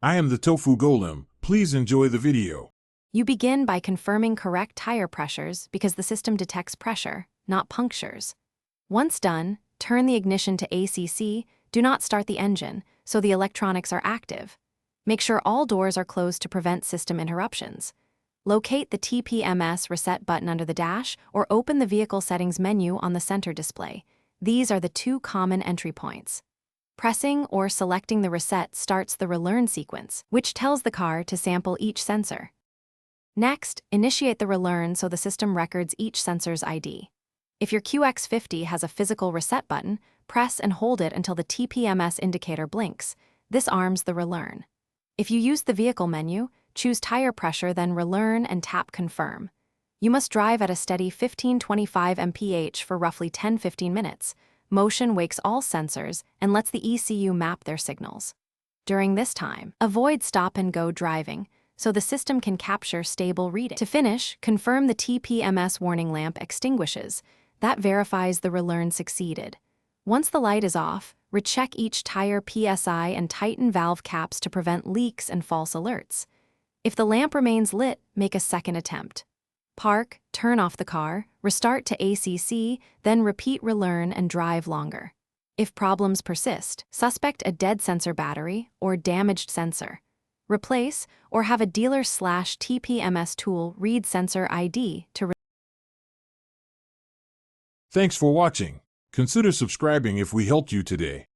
I am the Tofu Golem. Please enjoy the video. You begin by confirming correct tire pressures because the system detects pressure, not punctures. Once done, turn the ignition to ACC, do not start the engine, so the electronics are active. Make sure all doors are closed to prevent system interruptions. Locate the TPMS reset button under the dash or open the vehicle settings menu on the center display. These are the two common entry points. Pressing or selecting the reset starts the relearn sequence, which tells the car to sample each sensor. Next, initiate the relearn so the system records each sensor's ID. If your QX50 has a physical reset button, press and hold it until the TPMS indicator blinks. This arms the relearn. If you use the vehicle menu, choose tire pressure, then relearn and tap confirm. You must drive at a steady 15-25 mph for roughly 10-15 minutes. Motion wakes all sensors and lets the ECU map their signals. During this time, avoid stop-and-go driving, so the system can capture stable reading. To finish, confirm the TPMS warning lamp extinguishes. That verifies the relearn succeeded. Once the light is off, recheck each tire PSI and tighten valve caps to prevent leaks and false alerts. If the lamp remains lit, make a second attempt. Park, turn off the car, restart to ACC, then repeat relearn and drive longer. If problems persist, suspect a dead sensor battery or damaged sensor. Replace or have a dealer/TPMS tool read sensor ID to Thanks for watching. Consider subscribing if we helped you today.